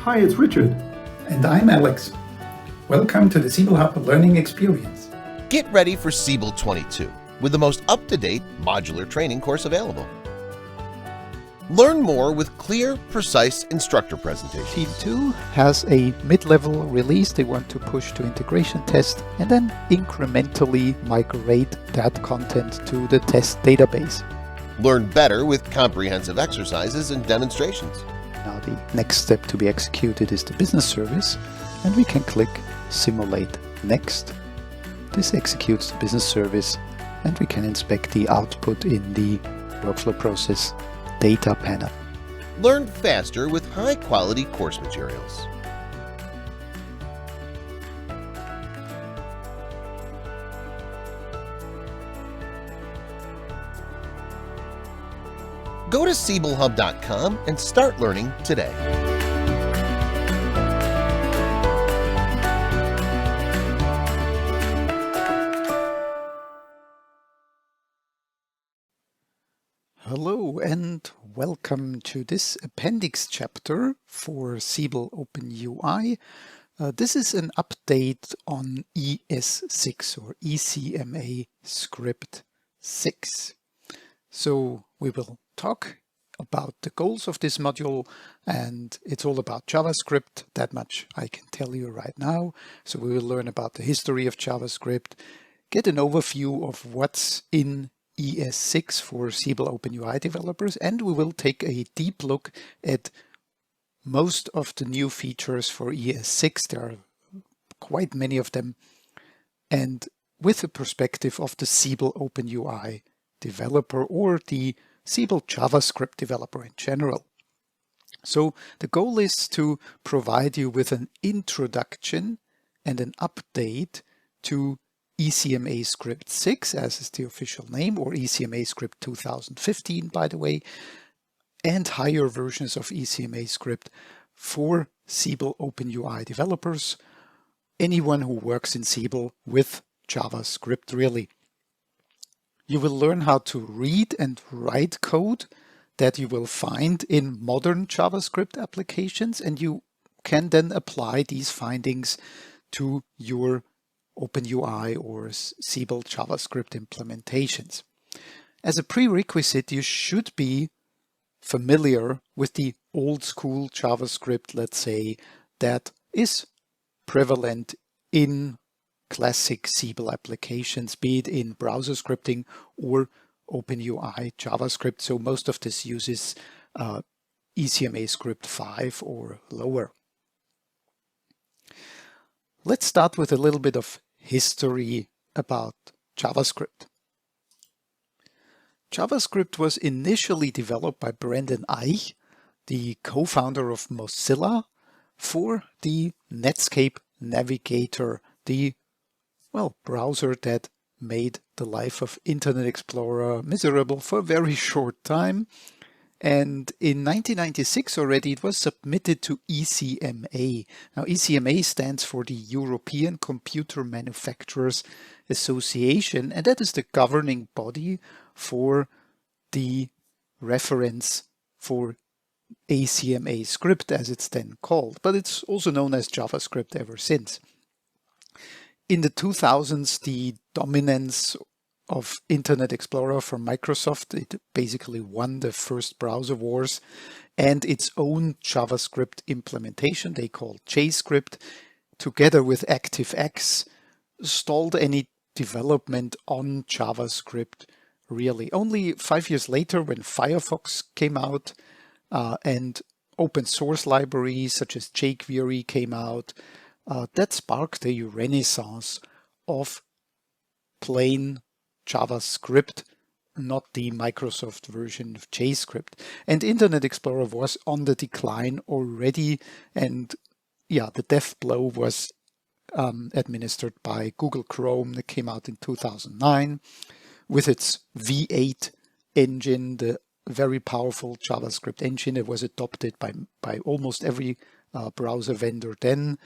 Hi, it's Richard. And I'm Alex. Welcome to the Siebel Hub Learning Experience. Get ready for Siebel 22 with the most up-to-date modular training course available. Learn more with clear, precise instructor presentations. Team 2 has a mid-level release they want to push to integration test and then incrementally migrate that content to the test database. Learn better with comprehensive exercises and demonstrations. Now the next step to be executed is the business service, and we can click Simulate Next. This executes the business service and we can inspect the output in the workflow process data panel. Learn faster with high-quality course materials. Go to SiebelHub.com and start learning today. Hello and welcome to this appendix chapter for Siebel Open UI. This is an update on ES6 or ECMAScript 6. So we will talk about the goals of this module, and it's all about JavaScript. That much I can tell you right now. So we will learn about the history of JavaScript, get an overview of what's in ES6 for Siebel Open UI developers, and we will take a deep look at most of the new features for ES6. There are quite many of them, and with the perspective of the Siebel Open UI developer or the Siebel JavaScript developer in general. So the goal is to provide you with an introduction and an update to ECMAScript6, as is the official name, or ECMAScript 2015, by the way, and higher versions of ECMAScript for Siebel Open UI developers, anyone who works in Siebel with JavaScript, really. You will learn how to read and write code that you will find in modern JavaScript applications, and you can then apply these findings to your OpenUI or Siebel JavaScript implementations. As a prerequisite, you should be familiar with the old school JavaScript, let's say, that is prevalent in classic Siebel applications, be it in browser scripting or OpenUI JavaScript. So most of this uses ECMAScript 5 or lower. Let's start with a little bit of history about JavaScript. JavaScript was initially developed by Brendan Eich, the co-founder of Mozilla, for the Netscape Navigator, the browser that made the life of Internet Explorer miserable for a very short time. And in 1996 already it was submitted to ECMA. Now ECMA stands for the European Computer Manufacturers Association, and that is the governing body for the reference for ECMAScript, as it's then called, but it's also known as JavaScript ever since. In the 2000s, the dominance of Internet Explorer from Microsoft, it basically won the first browser wars, and its own JavaScript implementation, they call JScript, together with ActiveX, stalled any development on JavaScript, really. Only 5 years later, when Firefox came out and open source libraries such as jQuery came out, that sparked a renaissance of plain JavaScript, not the Microsoft version of JScript. And Internet Explorer was on the decline already, and the death blow was administered by Google Chrome that came out in 2009 with its V8 engine, the very powerful JavaScript engine that was adopted by almost every browser vendor then.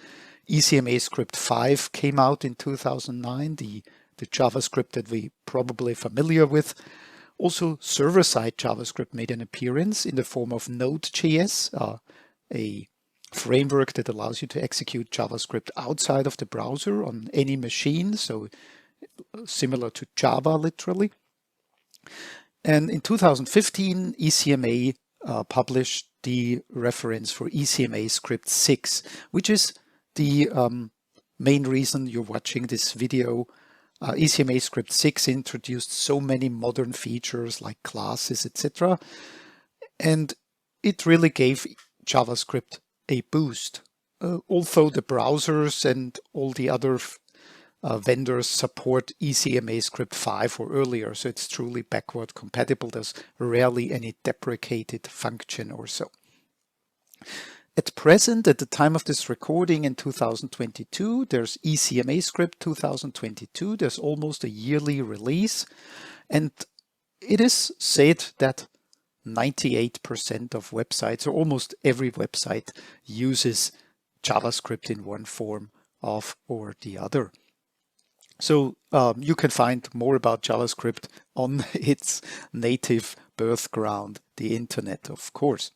ECMAScript 5 came out in 2009, the JavaScript that we're probably familiar with. Also, server-side JavaScript made an appearance in the form of Node.js, a framework that allows you to execute JavaScript outside of the browser on any machine, so similar to Java literally. And in 2015, ECMA published the reference for ECMAScript6, which is the main reason you're watching this video. ECMAScript6 introduced so many modern features like classes, etc. And it really gave JavaScript a boost. Although the browsers and all the other vendors support ECMAScript 5 or earlier, so it's truly backward compatible. There's rarely any deprecated function or so. At present, at the time of this recording in 2022, there's ECMAScript 2022. There's almost a yearly release, and it is said that 98% of websites, or almost every website, uses JavaScript in one form or the other. So you can find more about JavaScript on its native birth ground, the internet, of course.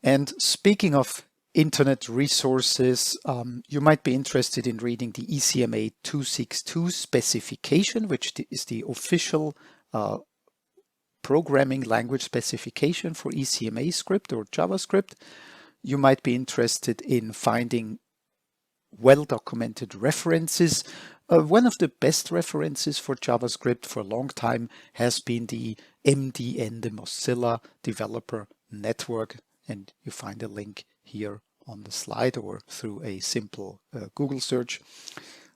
And speaking of internet resources, you might be interested in reading the ECMA 262 specification, which is the official programming language specification for ECMAScript or JavaScript. You might be interested in finding well-documented references. One of the best references for JavaScript for a long time has been the MDN, the Mozilla Developer Network, and you find a link here on the slide or through a simple Google search.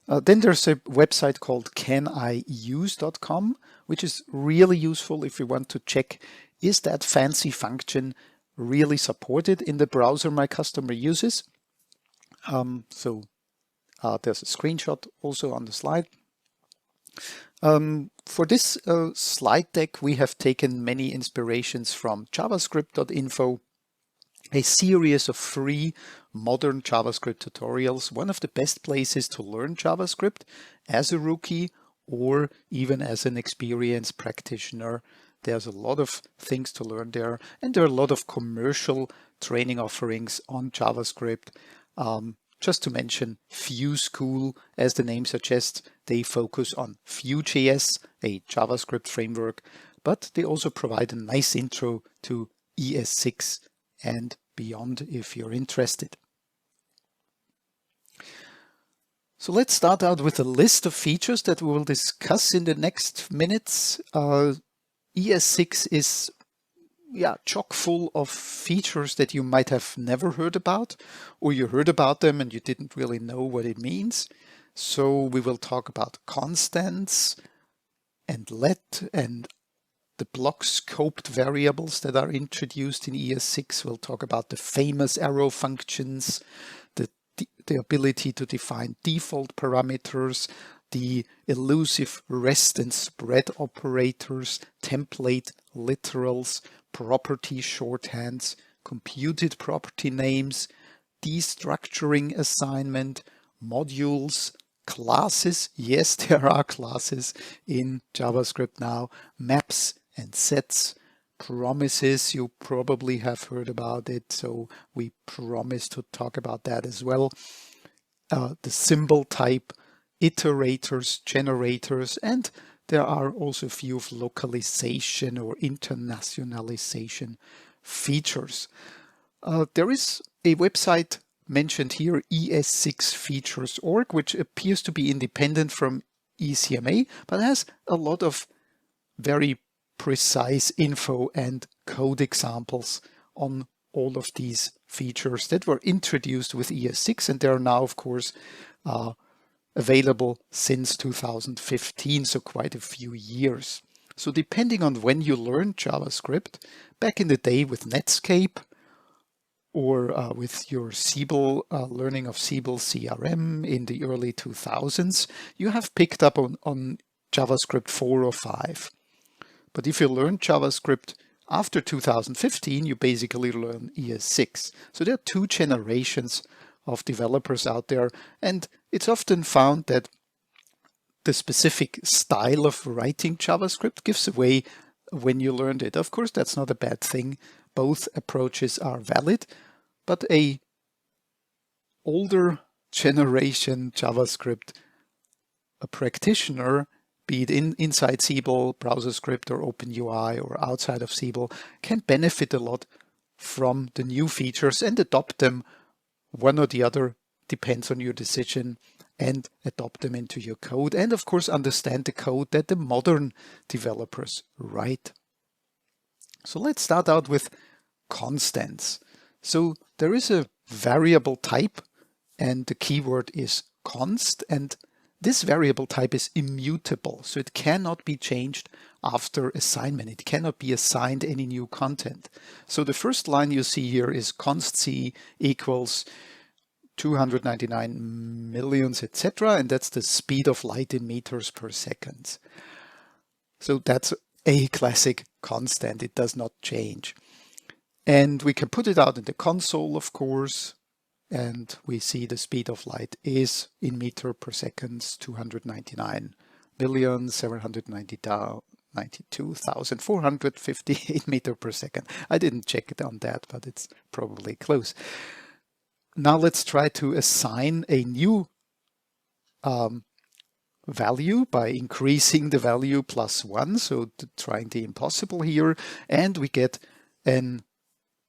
Then there's a website called caniuse.com, which is really useful if you want to check, is that fancy function really supported in the browser my customer uses? So there's a screenshot also on the slide. For this slide deck, we have taken many inspirations from javascript.info, a series of free modern JavaScript tutorials, one of the best places to learn JavaScript as a rookie or even as an experienced practitioner. There's a lot of things to learn there, and there are a lot of commercial training offerings on JavaScript. Just to mention Vue School, as the name suggests, they focus on Vue.js, a JavaScript framework, but they also provide a nice intro to ES6 and beyond if you're interested. So let's start out with a list of features that we will discuss in the next minutes. ES6 is chock full of features that you might have never heard about, or you heard about them and you didn't really know what it means. So we will talk about constants and let and the block scoped variables that are introduced in ES6. We'll talk about the famous arrow functions, the ability to define default parameters, the elusive rest and spread operators, template literals, property shorthands, computed property names, destructuring assignment, modules, classes. Yes, there are classes in JavaScript now, maps and sets, promises. You probably have heard about it, so we promise to talk about that as well. The symbol type, iterators, generators, and there are also a few of localization or internationalization features. There is a website mentioned here, es6features.org, which appears to be independent from ECMA, but has a lot of very precise info and code examples on all of these features that were introduced with ES6, and they are now, of course, available since 2015, so quite a few years. So depending on when you learned JavaScript, back in the day with Netscape or with your Siebel learning of Siebel CRM in the early 2000s, you have picked up on JavaScript 4 or 5. But if you learn JavaScript after 2015, you basically learn ES6. So there are two generations of developers out there, and it's often found that the specific style of writing JavaScript gives away when you learned it. Of course, that's not a bad thing, both approaches are valid, but a older generation JavaScript a practitioner, be it inside Siebel Browser Script or Open UI or outside of Siebel, can benefit a lot from the new features and adopt them. One or the other depends on your decision, and adopt them into your code, and of course understand the code that the modern developers write. So let's start out with constants. So there is a variable type, and the keyword is const, and this variable type is immutable, so it cannot be changed after assignment. It cannot be assigned any new content. So the first line you see here is const c equals 299 millions, etc. And that's the speed of light in meters per second. So that's a classic constant. It does not change. And we can put it out in the console, of course. And we see the speed of light is in meter per second, 299,792,458 meter per second. I didn't check it on that, but it's probably close. Now let's try to assign a new value by increasing the value +1, so trying the impossible here, and we get an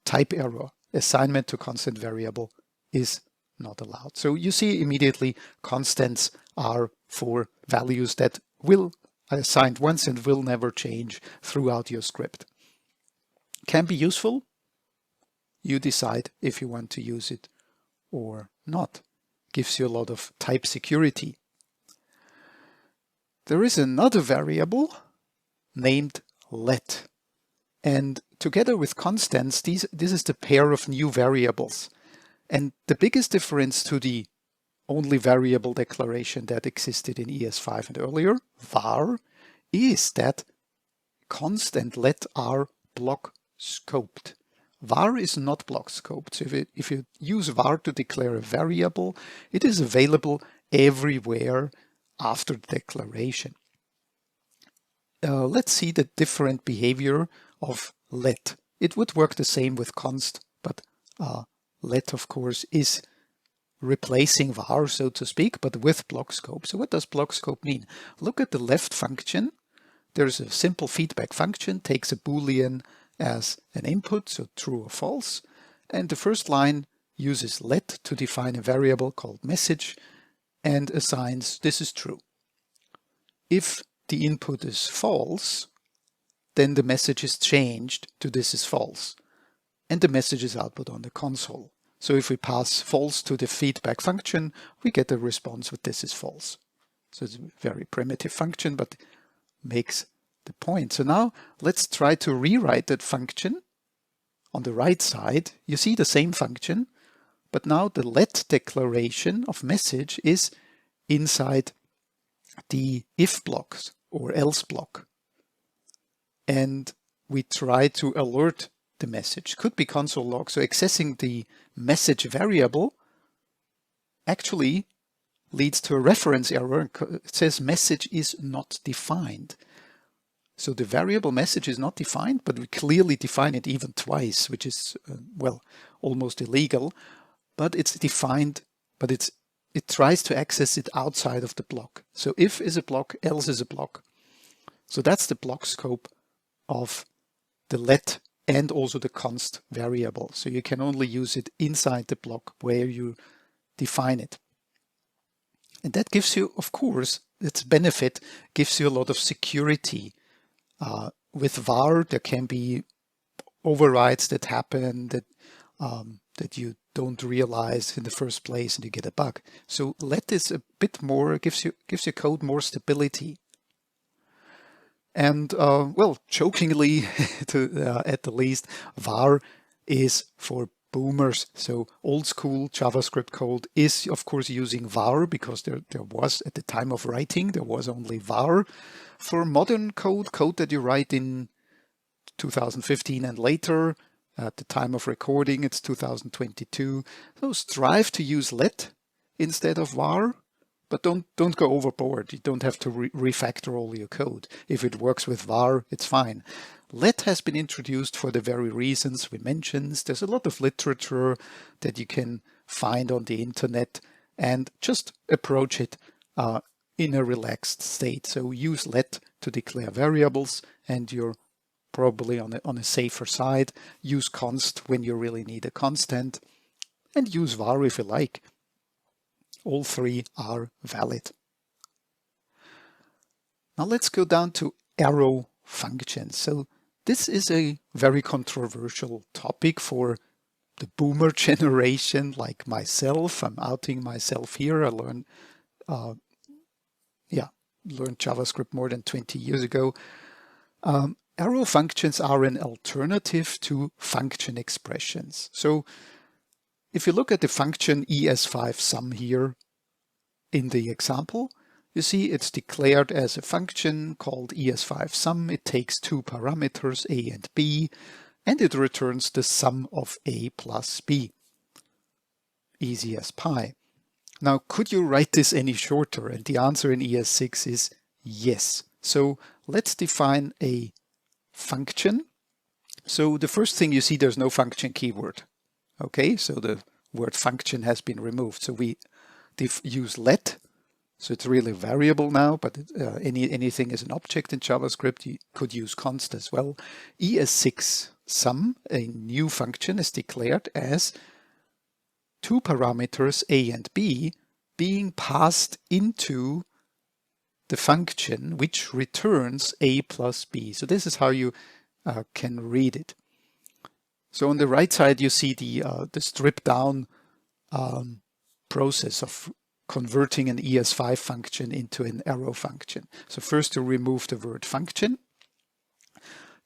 type error. Assignment to constant variable is not allowed. So you see immediately constants are for values that will assigned once and will never change throughout your script. Can be useful. You decide if you want to use it or not. Gives you a lot of type security. There is another variable named let. And together with constants, this is the pair of new variables. And the biggest difference to the only variable declaration that existed in ES5 and earlier, var, is that const and let are block scoped. Var is not block scoped. So if you use var to declare a variable, it is available everywhere after the declaration. Let's see the different behavior of let. It would work the same with const, but let, of course, is replacing var, so to speak, but with block scope. So what does block scope mean? Look at the left function. There's a simple feedback function, takes a Boolean as an input, so true or false. And the first line uses let to define a variable called message and assigns this is true. If the input is false, then the message is changed to this is false. And the message is output on the console. So if we pass false to the feedback function, we get a response with this is false. So it's a very primitive function, but makes the point. So now let's try to rewrite that function. On the right side, you see the same function, but now the let declaration of message is inside the if blocks or else block. And we try to alert the message. Could be console log. So accessing the message variable actually leads to a reference error. It says message is not defined. So the variable message is not defined, but we clearly define it even twice, which is, well, almost illegal. But it's defined, but it tries to access it outside of the block. So if is a block, else is a block. So that's the block scope of the let and also the const variable. So you can only use it inside the block where you define it. And that gives you, of course, its benefit gives you a lot of security. With var, there can be overrides that happen that you don't realize in the first place and you get a bug. So let is a bit more, gives your code more stability. And well, jokingly, at the least, var is for boomers. So old school JavaScript code is, of course, using var because there was, at the time of writing, there was only var. For modern code that you write in 2015 and later, at the time of recording, it's 2022. So strive to use let instead of var. But don't go overboard. You don't have to refactor all your code. If it works with var, it's fine. let has been introduced for the very reasons we mentioned. There's a lot of literature that you can find on the internet, and just approach it in a relaxed state. So use let to declare variables, and you're probably on a safer side. Use const when you really need a constant, and use var if you like. All three are valid. Now let's go down to arrow functions. So this is a very controversial topic for the boomer generation like myself. I'm outing myself here. I learned JavaScript more than 20 years ago. Arrow functions are an alternative to function expressions. So if you look at the function ES5 sum here in the example, you see it's declared as a function called ES5 sum. It takes two parameters, a and b, and it returns the sum of a plus b. Easy as pie. Now, could you write this any shorter? And the answer in ES6 is yes. So let's define a function. So the first thing you see, there's no function keyword. Okay, so the word function has been removed. So we use let. So it's really a variable now, but anything is an object in JavaScript. You could use const as well. ES6 sum, a new function, is declared as two parameters a and b being passed into the function which returns a plus b. So this is how you can read it. So on the right side you see the stripped down process of converting an ES5 function into an arrow function. So first you remove the word function.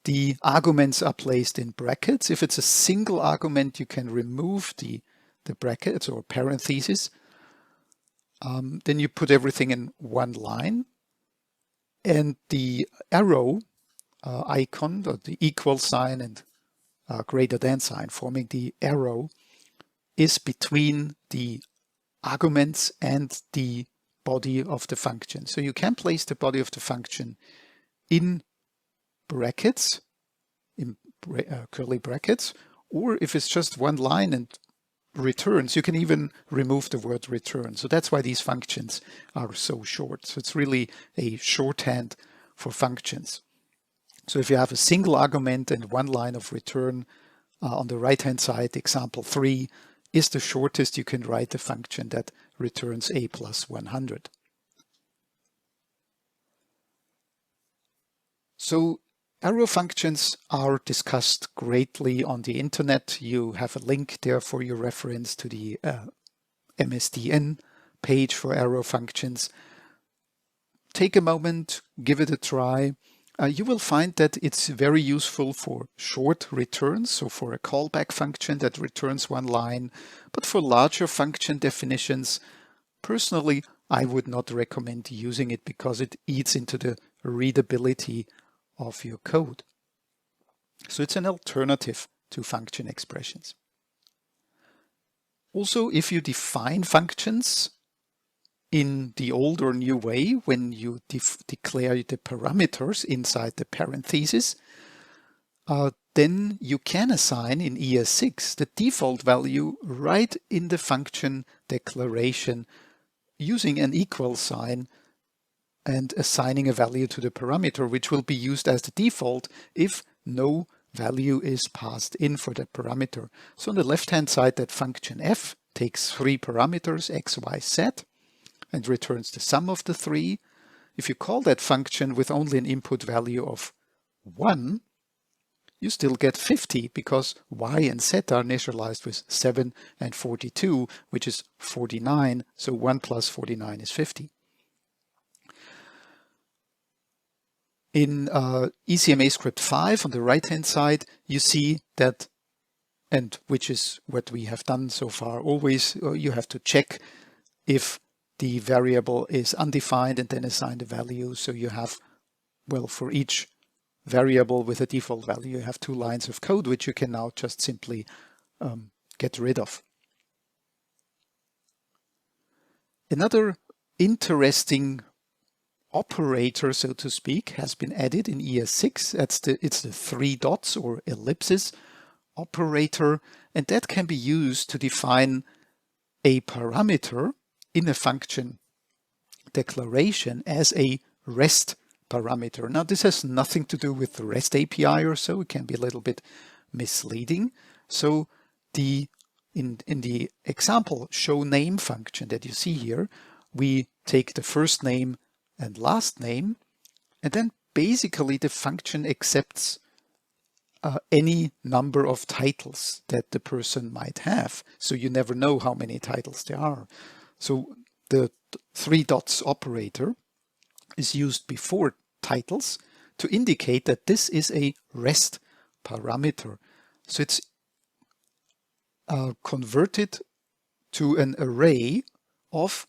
The arguments are placed in brackets. If it's a single argument, you can remove the brackets or parentheses. Then you put everything in one line. And the arrow icon, or the equal sign and greater than sign forming the arrow, is between the arguments and the body of the function. So you can place the body of the function in brackets, in curly brackets, or if it's just one line and returns, you can even remove the word return. So that's why these functions are so short. So it's really a shorthand for functions. So if you have a single argument and one line of return, on the right hand side, example 3 is the shortest you can write the function that returns a plus 100. So arrow functions are discussed greatly on the internet. You have a link there for your reference to the MSDN page for arrow functions. Take a moment, give it a try. You will find that it's very useful for short returns, so for a callback function that returns one line. But for larger function definitions, personally, I would not recommend using it because it eats into the readability of your code. So it's an alternative to function expressions. Also, if you define functions in the old or new way, when you declare the parameters inside the parentheses, then you can assign in ES6 the default value right in the function declaration using an equal sign and assigning a value to the parameter, which will be used as the default if no value is passed in for that parameter. So on the left-hand side, that function f takes 3 parameters, x, y, z, and returns the sum of the 3. If you call that function with only an input value of 1, you still get 50 because y and z are initialized with 7 and 42, which is 49. So 1 plus 49 is 50. In ECMAScript6 on the right-hand side, you see that, and which is what we have done so far always, you have to check if the variable is undefined and then assign the value. So you have, well, for each variable with a default value, you have 2 lines of code, which you can now just simply get rid of. Another interesting operator, so to speak, has been added in ES6. It's the 3 dots or ellipsis operator, and that can be used to define a parameter in a function declaration as a REST parameter. Now, this has nothing to do with the REST API or so. It can be a little bit misleading. So in the example show name function that you see here, we take the first name and last name, and then basically the function accepts any number of titles that the person might have. So you never know how many titles there are. So the 3 dots operator is used before titles to indicate that this is a REST parameter. So it's converted to an array of,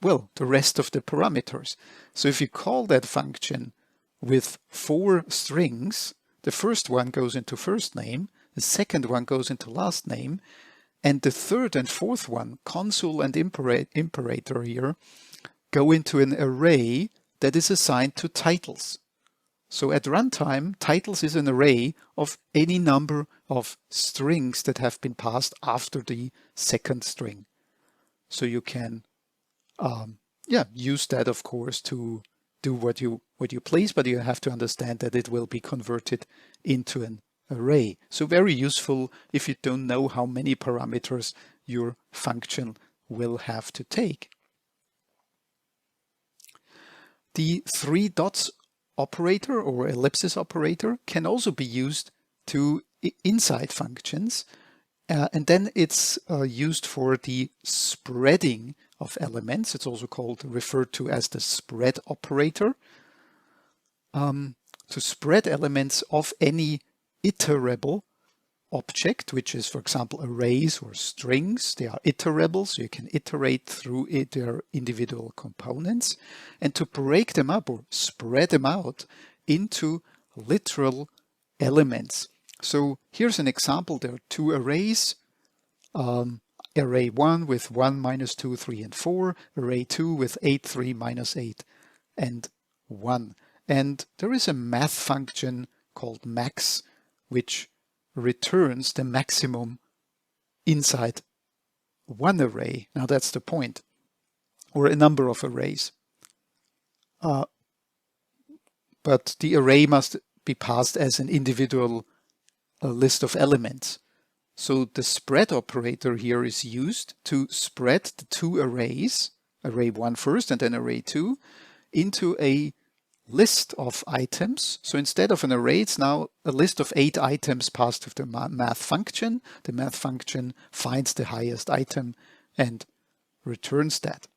well, the rest of the parameters. So if you call that function with 4 strings, the first one goes into first name, the second one goes into last name, and the third and fourth one, consul and imperator here, go into an array that is assigned to titles. So at runtime, titles is an array of any number of strings that have been passed after the second string. So you can use that, of course, to do what you please, but you have to understand that it will be converted into an array. So very useful if you don't know how many parameters your function will have to take. The 3 dots operator or ellipsis operator can also be used to inside functions, and then it's used for the spreading of elements. It's also referred to as the spread operator, to spread elements of any iterable object, which is, for example, arrays or strings. They are iterable, so you can iterate through their individual components, and to break them up or spread them out into literal elements. So here's an example. There are 2 arrays, array 1 with 1, minus 2, 3, and 4, array 2 with 8, 3, minus 8, and 1. And there is a math function called max, which returns the maximum inside one array. Now that's the point, or a number of arrays. But the array must be passed as an individual list of elements. So the spread operator here is used to spread the 2 arrays, array 1 first and then array 2, into a list of items. So instead of an array, it's now a list of 8 items passed to the math function. The math function finds the highest item and returns that.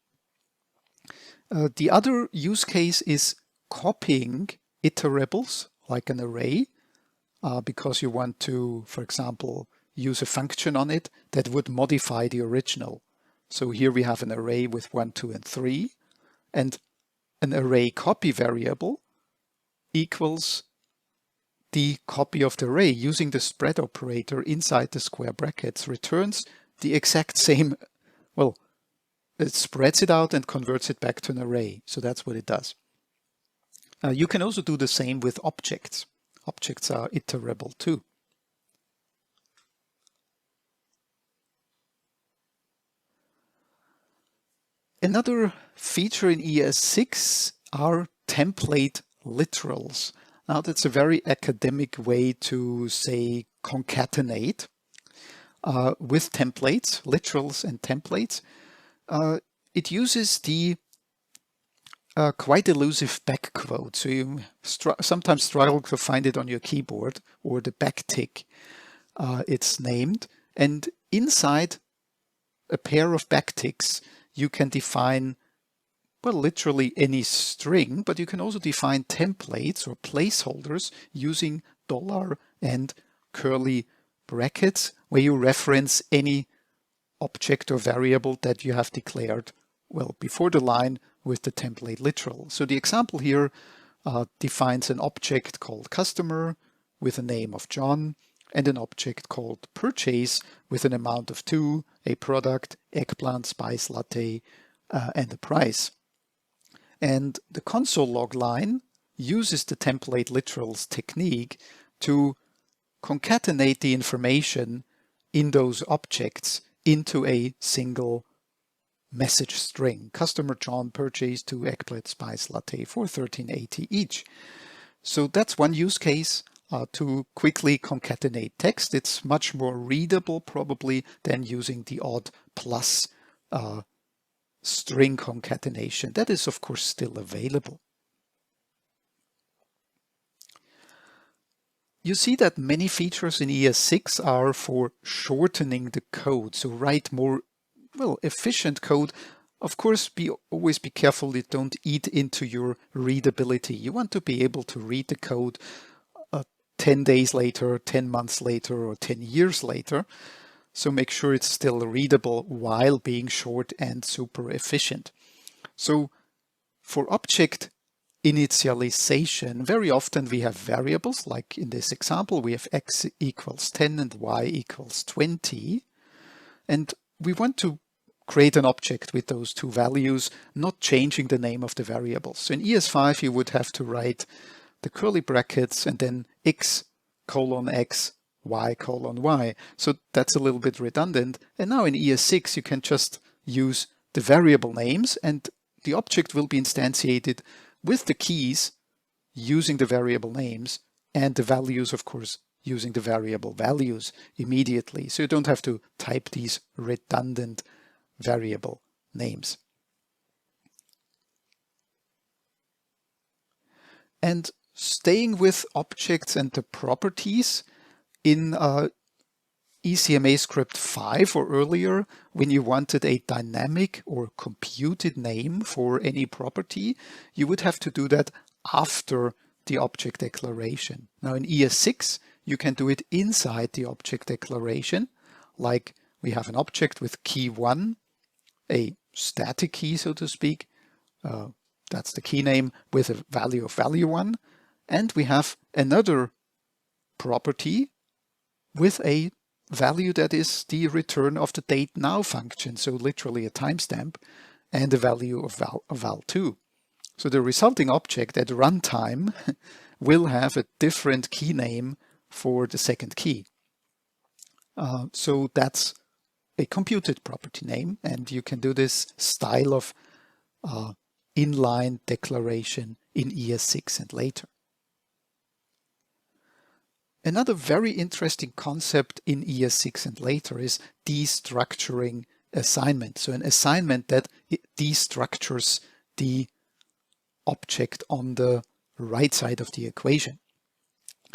The other use case is copying iterables like an array, because you want to, for example, use a function on it that would modify the original. So here we have an array with 1, 2, and 3, and an array copy variable equals the copy of the array using the spread operator inside the square brackets, returns the exact same, well, it spreads it out and converts it back to an array. So that's what it does. You can also do the same with objects. Objects are iterable too. Another feature in ES6 are template literals. Now that's a very academic way to say concatenate with templates, literals and templates. It uses the quite elusive backquote. So you sometimes struggle to find it on your keyboard, or the backtick it's named. And inside a pair of backticks, you can define, well, literally any string, but you can also define templates or placeholders using $ and curly brackets, where you reference any object or variable that you have declared, well, before the line with the template literal. So the example here defines an object called customer with a name of John, and an object called purchase with an amount of 2, a product, eggplant, spice latte, and a price. And the console log line uses the template literals technique to concatenate the information in those objects into a single message string. Customer John purchased 2 eggplant spice latte for $13.80 each. So that's one use case to quickly concatenate text. It's much more readable probably than using the odd plus string concatenation. That is of course still available. You see that many features in ES6 are for shortening the code, so write more efficient code. Of course, always be careful you don't eat into your readability. You want to be able to read the code 10 days later, 10 months later, or 10 years later. So make sure it's still readable while being short and super efficient. So for object initialization, very often we have variables, like in this example, we have x equals 10 and y equals 20. And we want to create an object with those two values, not changing the name of the variables. So in ES5, you would have to write the curly brackets and then x colon x, y colon y. So that's a little bit redundant. And now in ES6, you can just use the variable names and the object will be instantiated with the keys using the variable names and the values, of course, using the variable values immediately. So you don't have to type these redundant variable names. And staying with objects and the properties in ECMAScript 5 or earlier, when you wanted a dynamic or computed name for any property, you would have to do that after the object declaration. Now in ES6, you can do it inside the object declaration, like we have an object with key 1, a static key, so to speak. That's the key name with a value of value 1. And we have another property with a value that is the return of the date now function, so literally a timestamp, and a value of val2. So the resulting object at runtime will have a different key name for the second key. So that's a computed property name, and you can do this style of inline declaration in ES6 and later. Another very interesting concept in ES6 and later is destructuring assignment. So an assignment that destructures the object on the right side of the equation.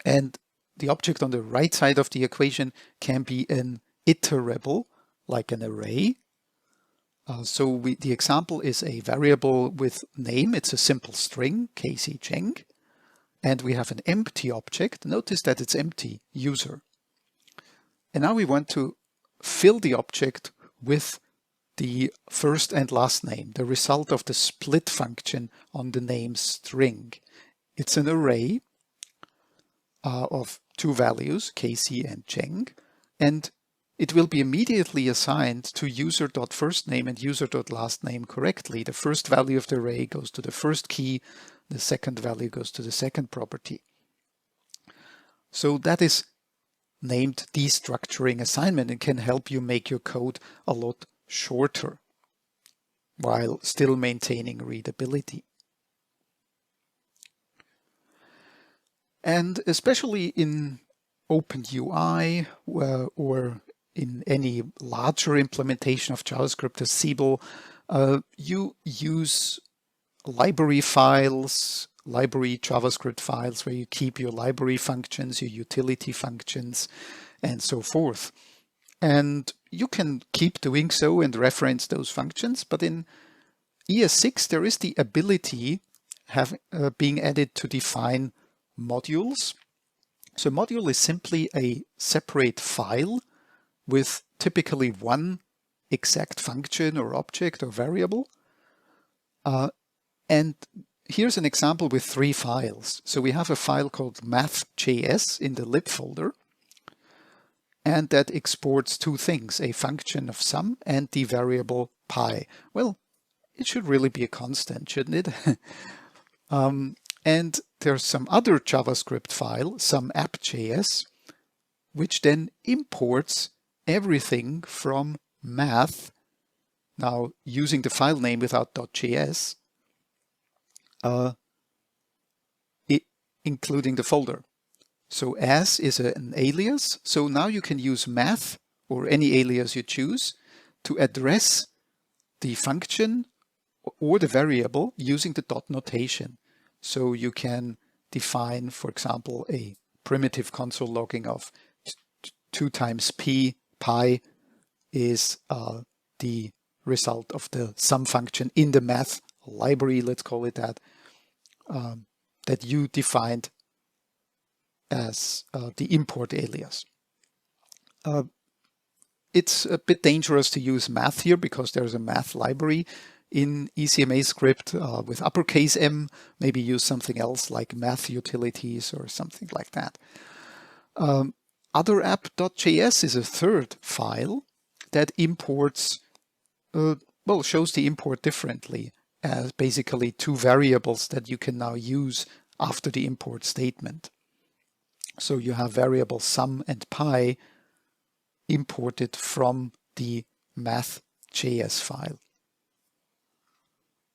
And the object on the right side of the equation can be an iterable, like an array. The example is a variable with name. It's a simple string, Casey Cheng. And we have an empty object. Notice that it's empty, user. And now we want to fill the object with the first and last name, the result of the split function on the name string. It's an array of two values, Casey and Cheng, and it will be immediately assigned to user.firstname and user.lastname correctly. The first value of the array goes to the first key, the second value goes to the second property. So that is named destructuring assignment and can help you make your code a lot shorter while still maintaining readability. And especially in Open UI or in any larger implementation of JavaScript as Siebel, you use library files, library JavaScript files where you keep your library functions, your utility functions, and so forth. And you can keep doing so and reference those functions, but in ES6 there is the ability being added to define modules. So module is simply a separate file with typically one exact function or object or variable. And here's an example with 3 files. So we have a file called math.js in the lib folder, and that exports 2 things, a function of sum and the variable pi. Well, it should really be a constant, shouldn't it? And there's some other JavaScript file, some app.js, which then imports everything from math, now using the file name without .js, including the folder. So as is an alias, so now you can use math or any alias you choose to address the function or the variable using the dot notation. So you can define, for example, a primitive console logging of 2 times pi is the result of the sum function in the math library, let's call it that, that you defined as the import alias. It's a bit dangerous to use math here because there's a math library in ECMAScript with uppercase M. Maybe use something else like math utilities or something like that. Other app.js is a third file that imports, shows the import differently as basically 2 variables that you can now use after the import statement. So you have variable sum and pi imported from the math.js file.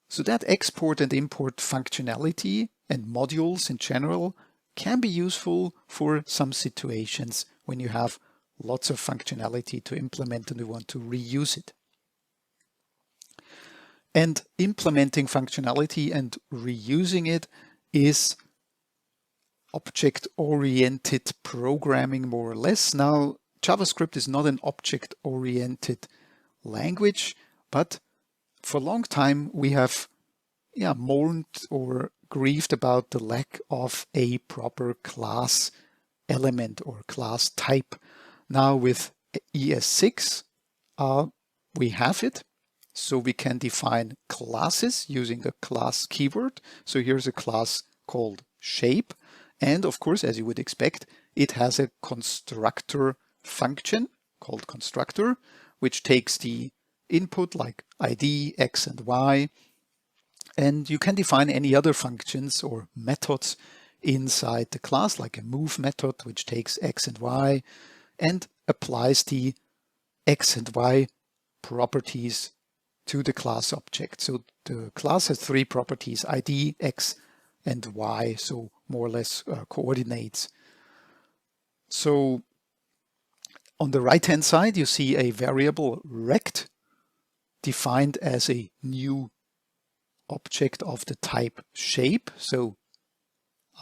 So that export and import functionality and modules in general can be useful for some situations when you have lots of functionality to implement and you want to reuse it. And implementing functionality and reusing it is object-oriented programming, more or less. Now, JavaScript is not an object-oriented language, but for a long time we have mourned or grieved about the lack of a proper class element or class type. Now with ES6 we have it, so we can define classes using the class keyword. So here's a class called shape, and of course, as you would expect, it has a constructor function called constructor, which takes the input like ID, X and Y, and you can define any other functions or methods inside the class, like a move method, which takes X and Y and applies the X and Y properties to the class object. So the class has 3 properties, ID, X and Y, so more or less coordinates. So on the right hand side you see a variable rect defined as a new object of the type shape, so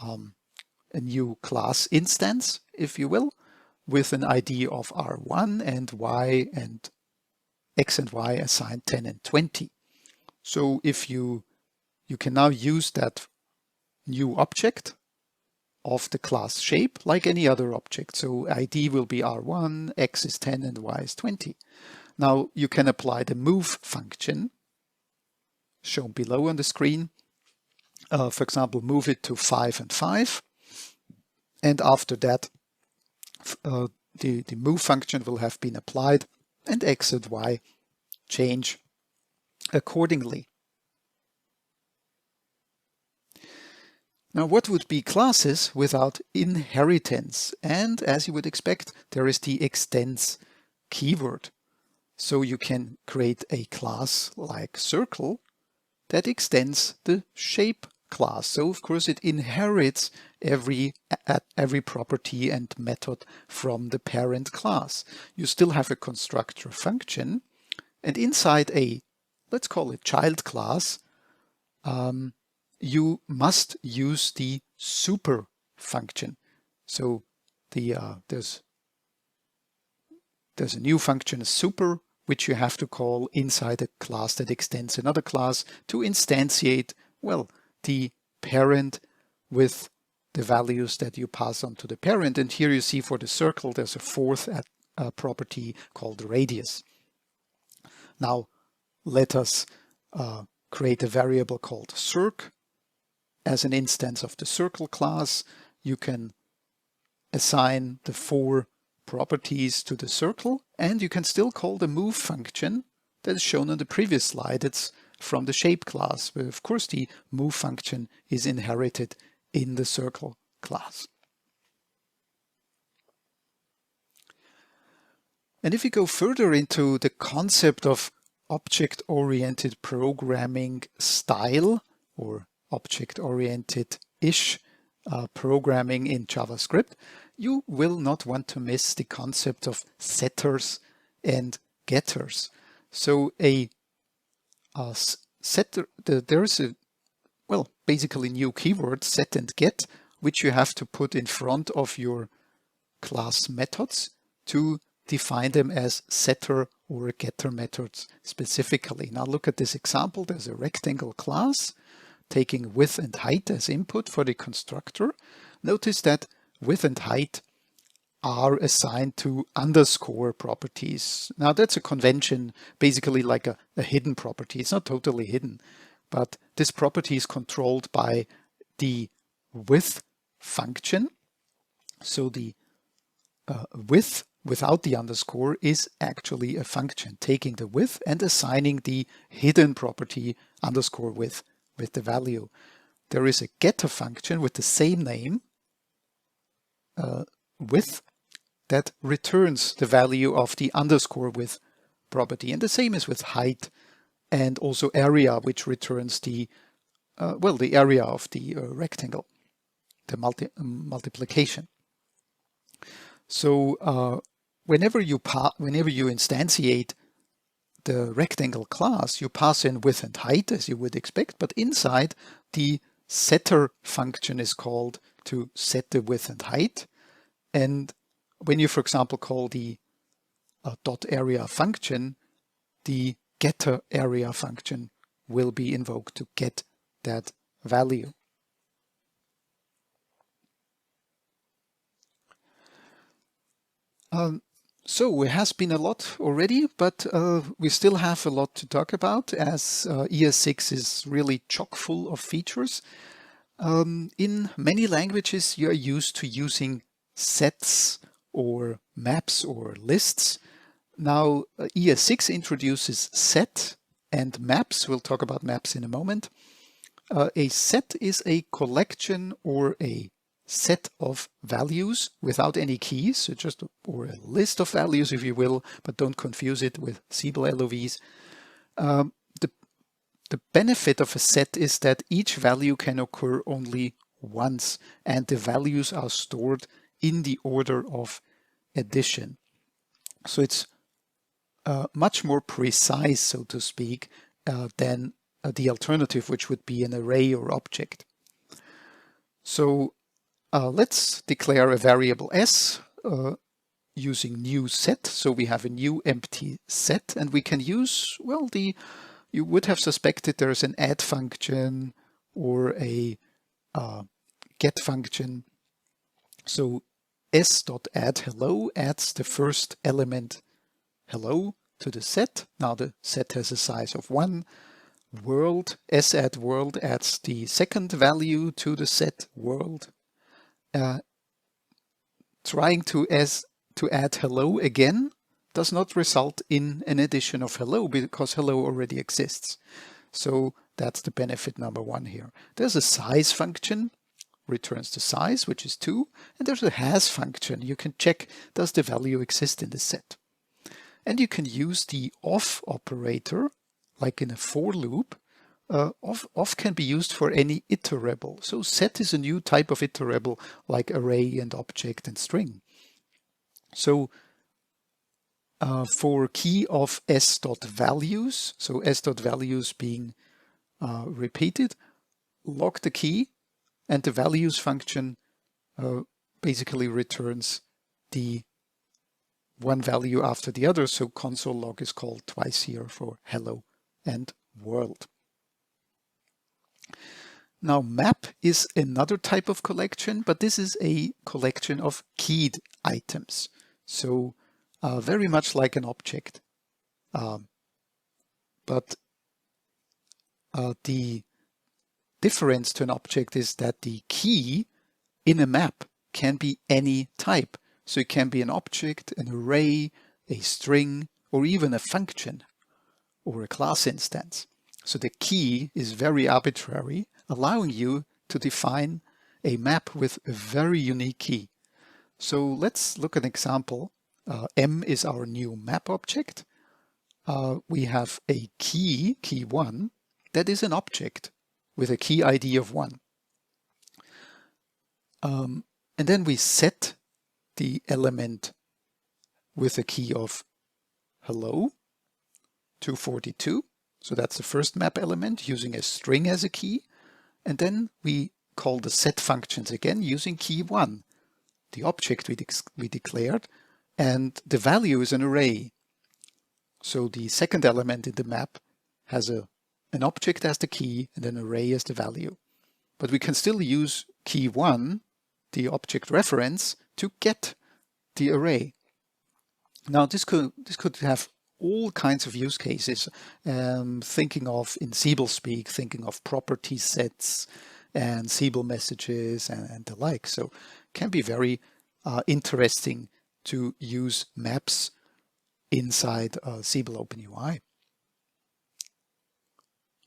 a new class instance, if you will, with an ID of R1 and Y and X and Y assigned 10 and 20. So if you can now use that new object of the class shape like any other object. So ID will be R1, X is 10 and Y is 20. Now you can apply the move function shown below on the screen. For example, move it to 5 and 5. And after that, the move function will have been applied and X and Y change accordingly. Now, what would be classes without inheritance? And as you would expect, there is the extends keyword. So you can create a class like circle that extends the shape class. So of course it inherits every property and method from the parent class. You still have a constructor function, and inside a, let's call it child class, you must use the super function. So there's a new function super, which you have to call inside a class that extends another class to instantiate, well, the parent with the values that you pass on to the parent. And here you see for the circle, there's a fourth property called radius. Now, let us create a variable called circ as an instance of the circle class. You can assign the 4 properties to the circle, and you can still call the move function that is shown on the previous slide. It's from the shape class, where of course the move function is inherited in the circle class. And if we go further into the concept of object-oriented programming style, or object-oriented-ish programming in JavaScript, you will not want to miss the concept of setters and getters. So a setter, there's a, well, basically new keyword, set and get, which you have to put in front of your class methods to define them as setter or getter methods specifically. Now look at this example. There's a rectangle class taking width and height as input for the constructor. Notice that width and height are assigned to underscore properties. Now that's a convention, basically like a hidden property. It's not totally hidden, but this property is controlled by the width function. So the width without the underscore is actually a function, taking the width and assigning the hidden property underscore width with the value. There is a getter function with the same name, width, that returns the value of the underscore width property. And the same is with height, and also area, which returns the, the area of the rectangle, the multiplication. So whenever you instantiate the rectangle class, you pass in width and height as you would expect, but inside the setter function is called to set the width and height. And when you, for example, call the dot area function, the getter area function will be invoked to get that value. So it has been a lot already, but we still have a lot to talk about, as ES6 is really chock full of features. In many languages, you are used to using sets or maps or lists. Now ES6 introduces set and maps. We'll talk about maps in a moment. A set is a collection or a set of values without any keys, so just or a list of values, if you will, but don't confuse it with Siebel LOVs. The benefit of a set is that each value can occur only once, and the values are stored in the order of addition. So it's much more precise, so to speak, than the alternative, which would be an array or object. So let's declare a variable s using new set. So we have a new empty set, and we can use, well, you would have suspected there's an add function or a get function. So s.add hello adds the first element hello to the set. Now the set has a size of 1. World, sadd world adds the second value to the set world. Trying to add hello again does not result in an addition of hello, because hello already exists. So that's the benefit number 1 here. There's a size function, returns the size, which is 2, and there's a has function. You can check, does the value exist in the set? And you can use the off operator, like in a for loop. Off can be used for any iterable. So set is a new type of iterable, like array and object and string. So for key of s.values, so s.values being repeated, log the key, and the values function basically returns the one value after the other. So console log is called twice here for hello and world. Now map is another type of collection, but this is a collection of keyed items. So very much like an object. But the difference to an object is that the key in a map can be any type. So it can be an object, an array, a string, or even a function or a class instance. So the key is very arbitrary, allowing you to define a map with a very unique key. So let's look at an example. M is our new map object. We have a key, key1, that is an object with a key ID of 1. And then we set the element with a key of hello 242. So that's the first map element using a string as a key. And then we call the set functions again using key1, the object we declared, and the value is an array. So the second element in the map has an object as the key and an array as the value. But we can still use key1, the object reference, to get the array. Now this could have all kinds of use cases. Thinking of, in Siebel speak, thinking of property sets and Siebel messages and the like. So it can be very interesting to use maps inside Siebel Open UI.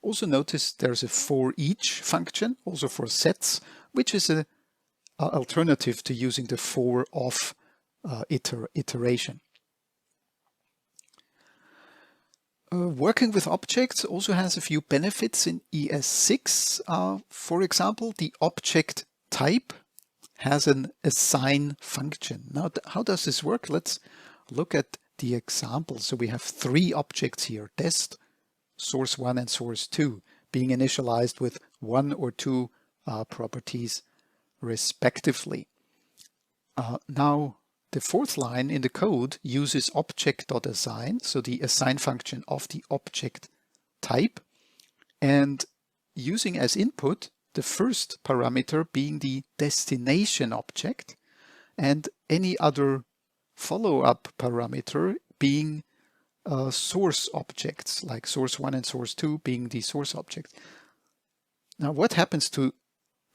Also notice there's a for each function, also for sets, which is an alternative to using the for of iteration. Working with objects also has a few benefits in ES6. For example, the object type has an assign function. Now, how does this work? Let's look at the example. So we have 3 objects here, test, source 1 and source 2, being initialized with 1 or 2 properties respectively. Now, the 4th line in the code uses object.assign, so the assign function of the object type, and using as input the first parameter being the destination object, and any other follow-up parameter being source objects, like source 1 and source 2 being the source object. Now, what happens to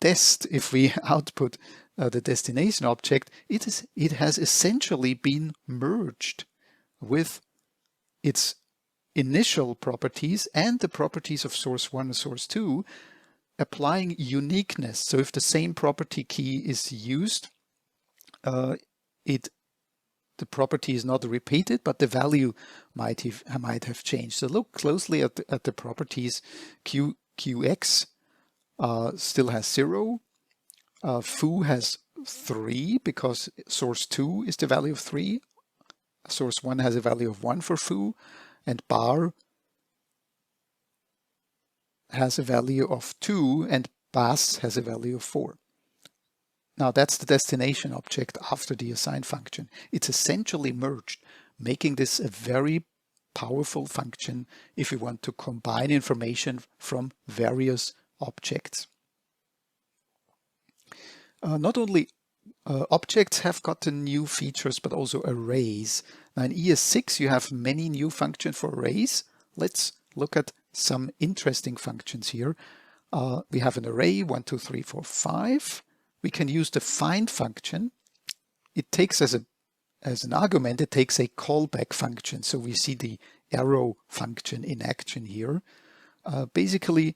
test if we output the destination object? It has essentially been merged with its initial properties and the properties of source 1 and source 2, applying uniqueness. So if the same property key is used, the property is not repeated, but the value might have changed. So look closely at the properties. QX still has 0. Foo has 3 because source 2 is the value of 3. Source 1 has a value of 1 for foo, and bar has a value of 2, and bas has a value of 4. Now that's the destination object after the assign function. It's essentially merged, making this a very powerful function if we want to combine information from various objects. Not only objects have gotten new features, but also arrays. Now in ES6 you have many new functions for arrays. Let's look at some interesting functions here. We have an array 1, 2, 3, 4, 5. We can use the find function. It takes as an argument, it takes a callback function. So we see the arrow function in action here. Basically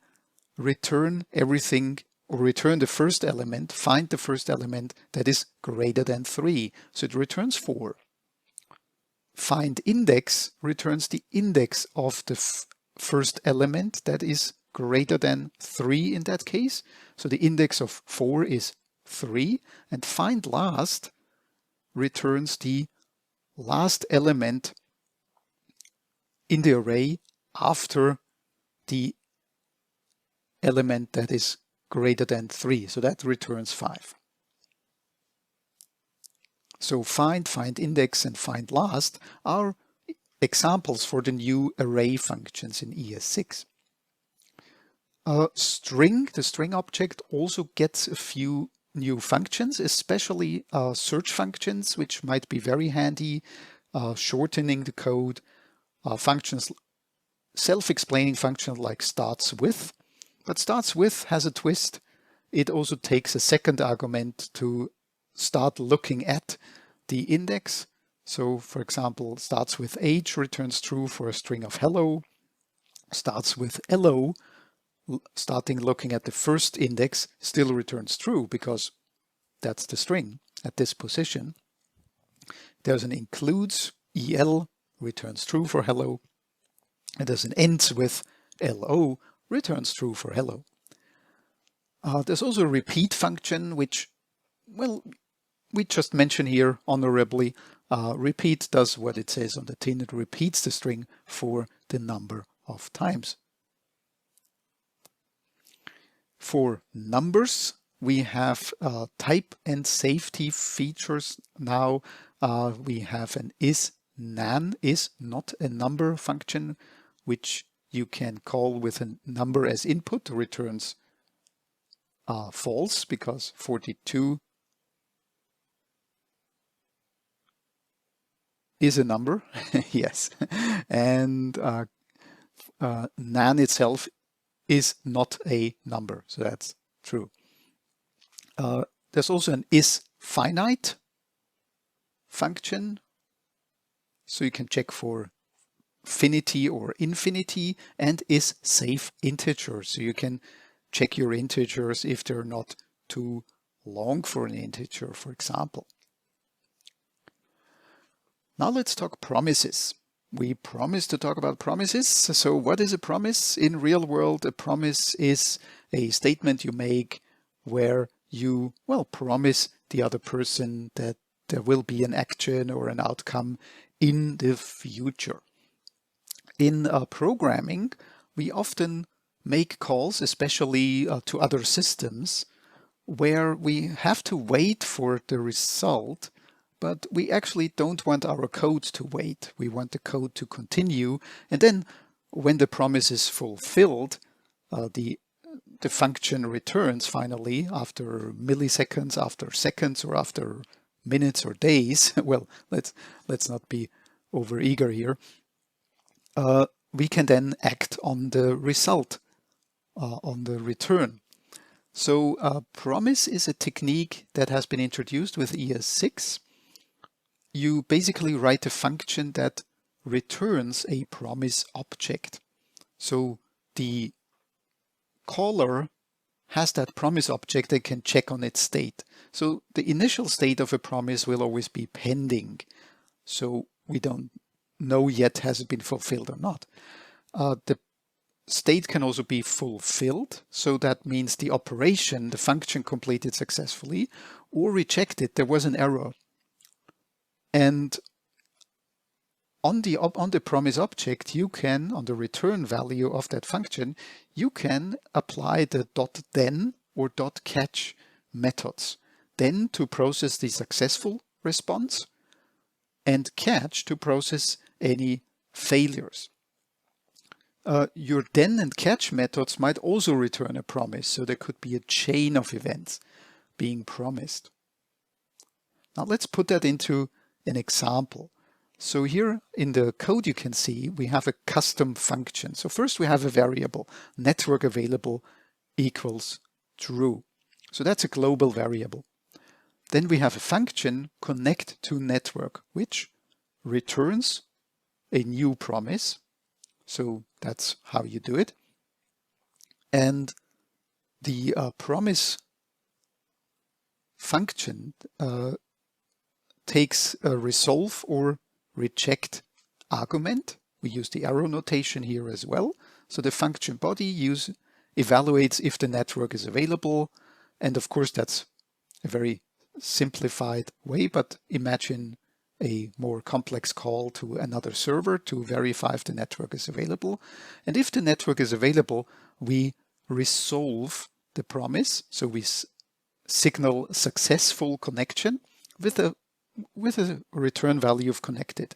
return everything, or return the first element, find the first element that is greater than 3. So it returns 4. Find index returns the index of the first element that is greater than 3 in that case. So the index of 4 is 3, and find last returns the last element in the array after the element that is greater than 3. So that returns 5. So find index, and find last are examples for the new array functions in ES6. The string object also gets a few new functions, especially search functions, which might be very handy, shortening the code, functions, self-explaining functions like starts with. But starts with has a twist. It also takes a second argument to start looking at the index. So for example, starts with age returns true for a string of hello. starts with hello, starting looking at the first index, still returns true because that's the string at this position. There's an includes el, returns true for hello. And there's an ends with lo, returns true for hello. There's also a repeat function, which, well, we just mention here honorably. Repeat does what it says on the tin. It repeats the string for the number of times. For numbers, we have type and safety features now. We have an is_nan, is not a number function, which you can call with a number as input, returns false because 42 is a number, yes, and nan itself is not a number, so that's true. There's also an is finite function, so you can check for finity or infinity, and is safe integer, so you can check your integers if they're not too long for an integer, for example. Now let's talk promises. We promised to talk about promises. So what is a promise? In real world, a promise is a statement you make where you, well, promise the other person that there will be an action or an outcome in the future. In programming, we often make calls, especially to other systems, where we have to wait for the result, but we actually don't want our code to wait. We want the code to continue. And then when the promise is fulfilled, the function returns finally after milliseconds, after seconds, or after minutes or days. Well, let's not be overeager here. We can then act on the result, on the return. So promise is a technique that has been introduced with ES6. You basically write a function that returns a promise object. So the caller has that promise object and can check on its state. So the initial state of a promise will always be pending. So we don't know yet has it been fulfilled or not. The state can also be fulfilled. So that means the operation, the function completed successfully, or rejected. There was an error. And on the promise object, you can, on the return value of that function, you can apply the .then or .catch methods. Then to process the successful response, and catch to process any failures. Your then and catch methods might also return a promise, so there could be a chain of events being promised. Now let's put that into an example. So here in the code you can see we have a custom function. So first we have a variable, network available equals true. So that's a global variable. Then we have a function connect to network, which returns a new promise. So that's how you do it. And the promise function takes a resolve or reject argument. We use the arrow notation here as well. So the function body evaluates if the network is available. And of course, that's a very simplified way, but imagine a more complex call to another server to verify if the network is available. And if the network is available, we resolve the promise. So we signal successful connection with a return value of connected.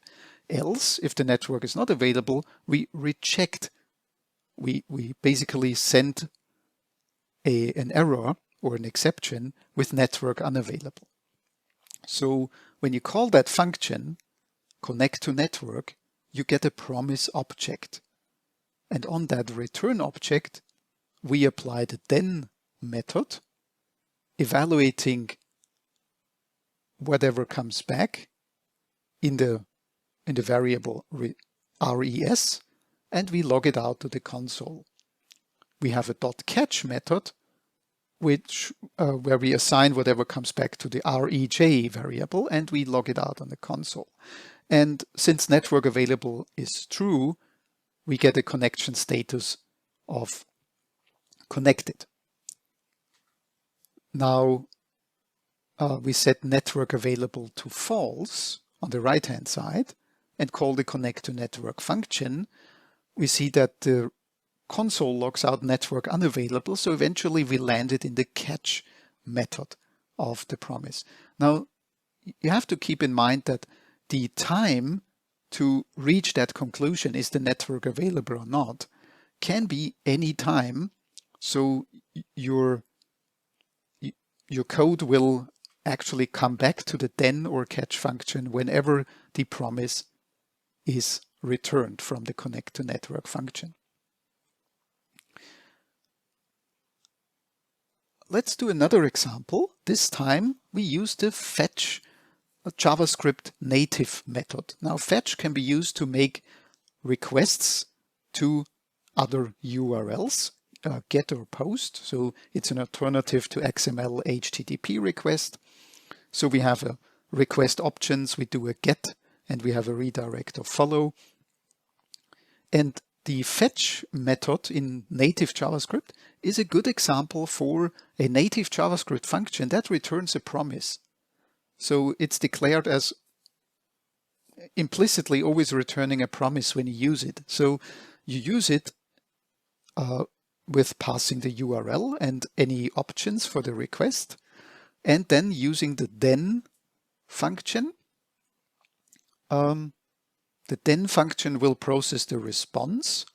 Else, if the network is not available, we reject. We basically send an error or an exception with network unavailable. So when you call that function, connect to network, you get a promise object. And on that return object, we apply the then method, evaluating whatever comes back in the variable res, and we log it out to the console. We have a .catch method, which where we assign whatever comes back to the rej variable, and we log it out on the console. And since network available is true, we get a connection status of connected. Now we set network available to false on the right hand side and call the connect to network function. We see that the console logs out network unavailable, so eventually we landed in the catch method of the promise. Now you have to keep in mind that the time to reach that conclusion, is the network available or not, can be any time. So your code will actually come back to the then or catch function whenever the promise is returned from the connect to network function. Let's do another example. This time we use the fetch JavaScript native method. Now fetch can be used to make requests to other URLs, get or post. So it's an alternative to XML HTTP request. So we have a request options, we do a get, and we have a redirect or follow. And the fetch method in native JavaScript is a good example for a native JavaScript function that returns a promise. So it's declared as implicitly always returning a promise when you use it. So you use it with passing the URL and any options for the request, and then using the then function. The then function will process the response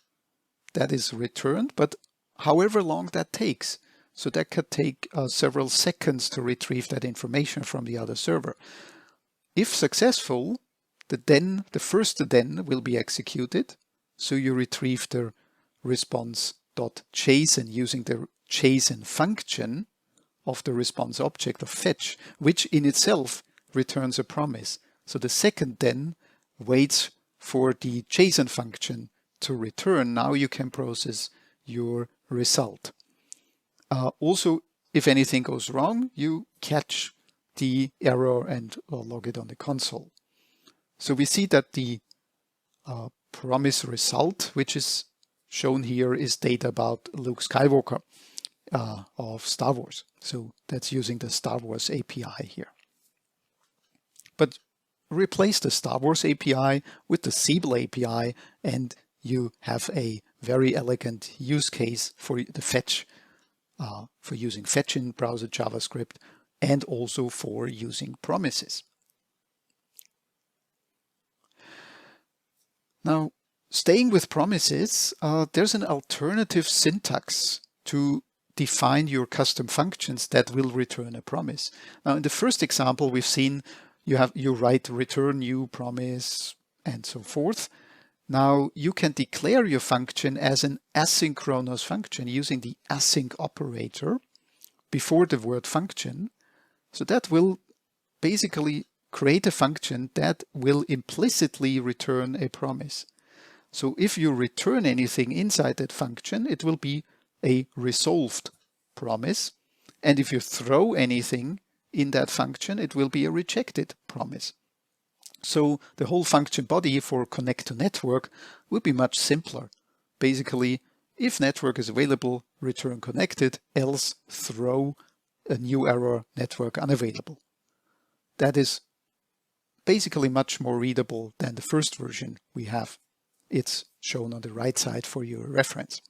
that is returned, but however long that takes. So that could take several seconds to retrieve that information from the other server. If successful, the first then will be executed. So you retrieve the response.json using the JSON function of the response object of fetch, which in itself returns a promise. So the second then waits for the JSON function to return. Now you can process your result. Also, if anything goes wrong, you catch the error and log it on the console. So we see that the promise result, which is shown here, is data about Luke Skywalker of Star Wars. So that's using the Star Wars API here. But replace the Star Wars API with the Siebel API, and you have a very elegant use case for the fetch, for using fetch in browser JavaScript, and also for using promises. Now, staying with promises, there's an alternative syntax to define your custom functions that will return a promise. Now, in the first example, we've seen you write return new promise and so forth. Now you can declare your function as an asynchronous function using the async operator before the word function. So that will basically create a function that will implicitly return a promise. So if you return anything inside that function, it will be a resolved promise. And if you throw anything in that function, it will be a rejected promise. So the whole function body for connect to network would be much simpler. Basically, if network is available, return connected, else throw a new error, network unavailable. That is basically much more readable than the first version we have. It's shown on the right side for your reference.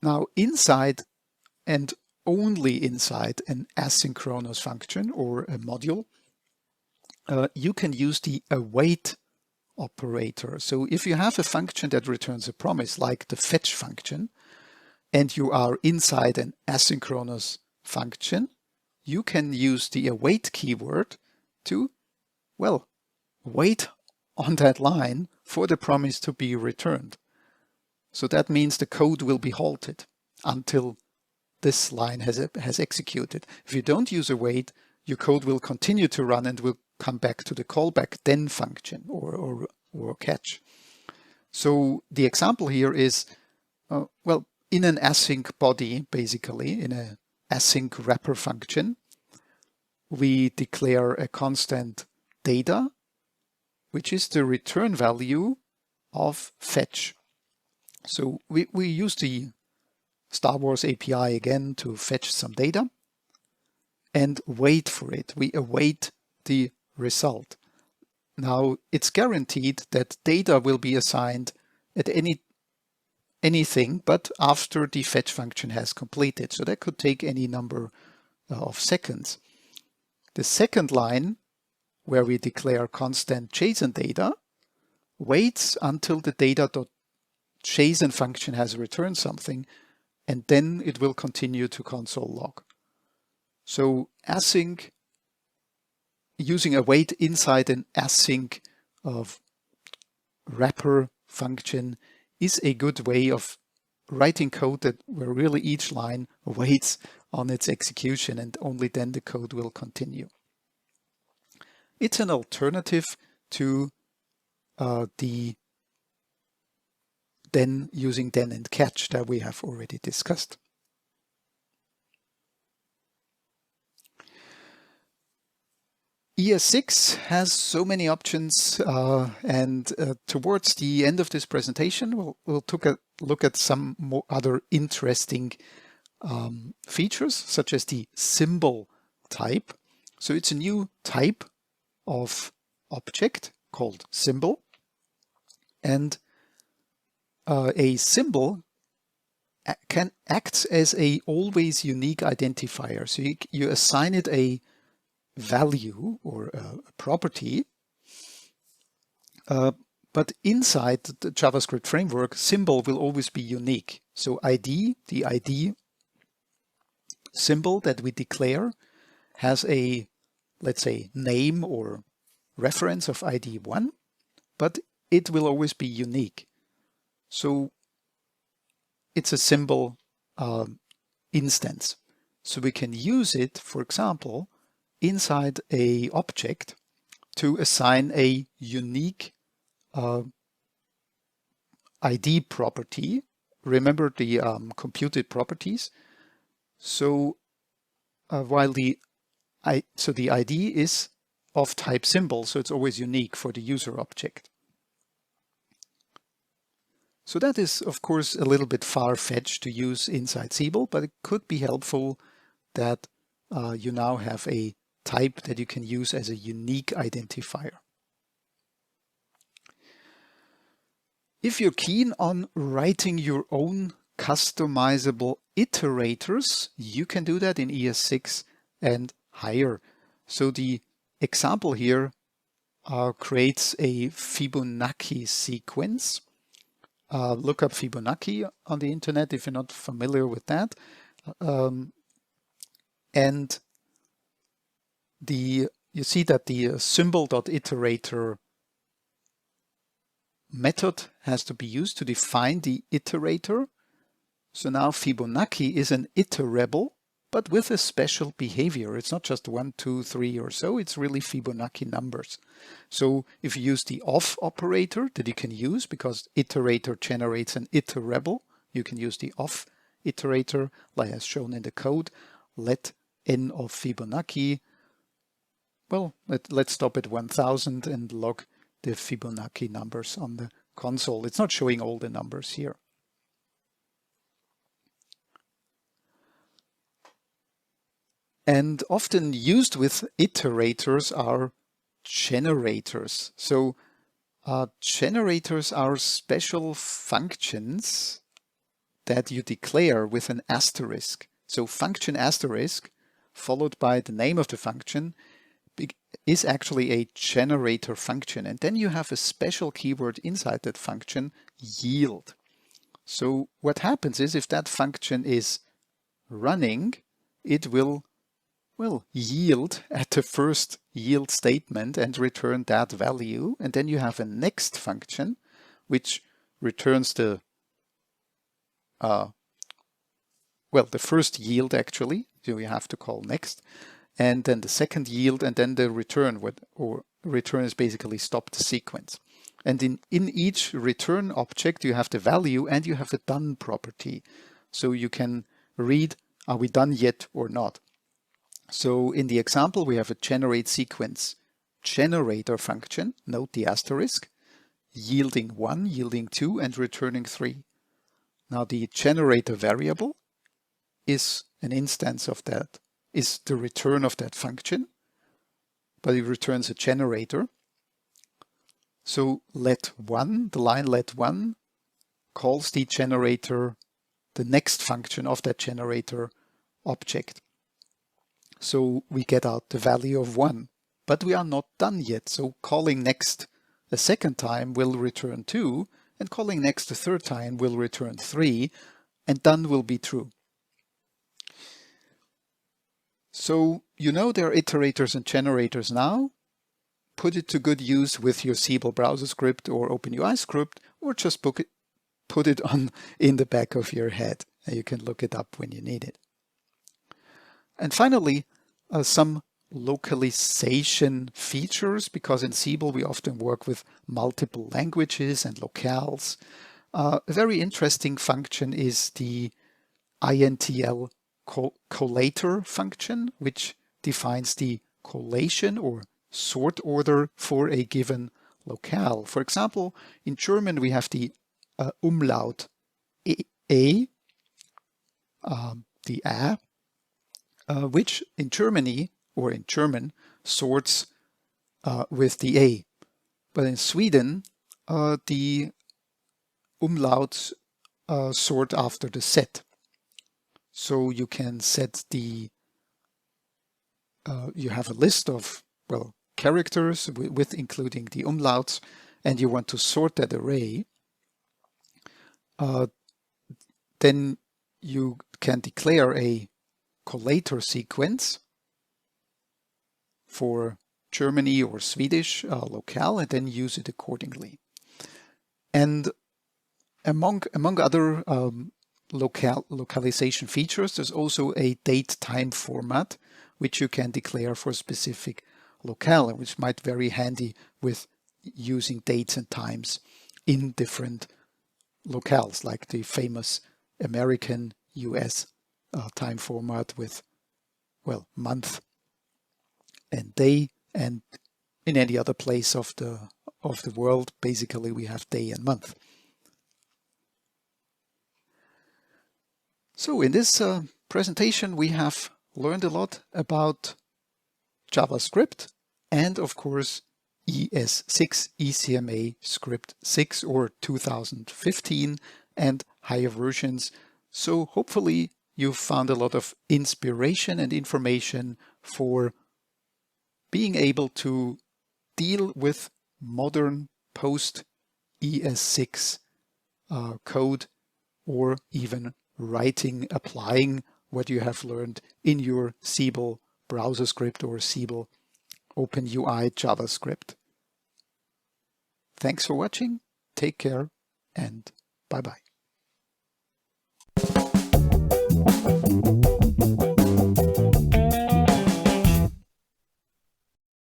Now, inside and only inside an asynchronous function or a module, you can use the await operator. So if you have a function that returns a promise like the fetch function, and you are inside an asynchronous function, you can use the await keyword to, well, wait on that line for the promise to be returned. So that means the code will be halted until this line has executed. If you don't use await, your code will continue to run and will come back to the callback then function or catch. So the example here is, well, in an async body, basically, in a async wrapper function, we declare a constant data, which is the return value of fetch. So we use the Star Wars API again to fetch some data and wait for it. We await the result. Now it's guaranteed that data will be assigned at anything but after the fetch function has completed. So that could take any number of seconds. The second line, where we declare constant JSON data, waits until the data.json function has returned something, and then it will continue to console log. So async, using await inside an async of wrapper function, is a good way of writing code where really each line waits on its execution and only then the code will continue. It's an alternative to using then and catch that we have already discussed. ES6 has so many options, and towards the end of this presentation, we'll take a look at some more other interesting features, such as the symbol type. So it's a new type of object called symbol, and a symbol can act as a always unique identifier. So you assign it a value or a property, but inside the JavaScript framework, symbol will always be unique. So ID, the ID symbol that we declare, has a, let's say, name or reference of ID 1, but it will always be unique. So it's a symbol instance. So we can use it, for example, inside a object to assign a unique ID property. Remember the computed properties. So while the ID is of type symbol, so it's always unique for the user object. So that is, of course, a little bit far-fetched to use inside Siebel, but it could be helpful that you now have a type that you can use as a unique identifier. If you're keen on writing your own customizable iterators, you can do that in ES6 and higher. So the example here creates a Fibonacci sequence. Look up Fibonacci on the internet if you're not familiar with that. And you see that the symbol.iterator method has to be used to define the iterator. So now Fibonacci is an iterable, but with a special behavior. It's not just 1, 2, 3 or so, it's really Fibonacci numbers. So if you use the off operator that you can use because iterator generates an iterable, you can use the off iterator like as shown in the code. Let n of Fibonacci, well, let's stop at 1000 and log the Fibonacci numbers on the console. It's not showing all the numbers here. And often used with iterators are generators. So generators are special functions that you declare with an asterisk. So function asterisk followed by the name of the function is actually a generator function. And then you have a special keyword inside that function, yield. So what happens is if that function is running, it will yield at the first yield statement and return that value. And then you have a next function, which returns the first yield actually, so you have to call next. and then the second yield, and then the return, or return is basically stop the sequence. And in each return object, you have the value and you have the done property. So you can read, are we done yet or not? So in the example, we have a generate sequence generator function, note the asterisk, yielding 1, yielding 2, and returning 3. Now the generator variable is an instance of that, is the return of that function, but it returns a generator. So let1, the line let1 calls the generator, the next function of that generator object. So we get out the value of 1, but we are not done yet. So calling next a second time will return 2, and calling next a third time will return 3, and done will be true. So you know there are iterators and generators now. Put it to good use with your Siebel Browser Script or Open UI script, or just put it on in the back of your head. You can look it up when you need it. And finally, some localization features, because in Siebel we often work with multiple languages and locales. A very interesting function is the intl collator function, which defines the collation or sort order for a given locale. For example, in German we have the umlaut a, the a, which in Germany or in German sorts with the a. But in Sweden, the umlauts sort after the set. So you can set the, you have a list of, well, characters with including the umlauts, and you want to sort that array. Then you can declare a collator sequence for Germany or Swedish locale, and then use it accordingly. And among other localization features, there's also a date-time format which you can declare for specific locale, which might be very handy with using dates and times in different locales, like the famous American US time format with, well, month and day, and in any other place of the world, basically we have day and month. So in this presentation, we have learned a lot about JavaScript and, of course, ES6, ECMAScript6 or 2015 and higher versions. So hopefully you've found a lot of inspiration and information for being able to deal with modern post ES6 code, or even applying what you have learned in your Siebel Browser Script or Siebel Open UI JavaScript. Thanks for watching, take care, and bye-bye.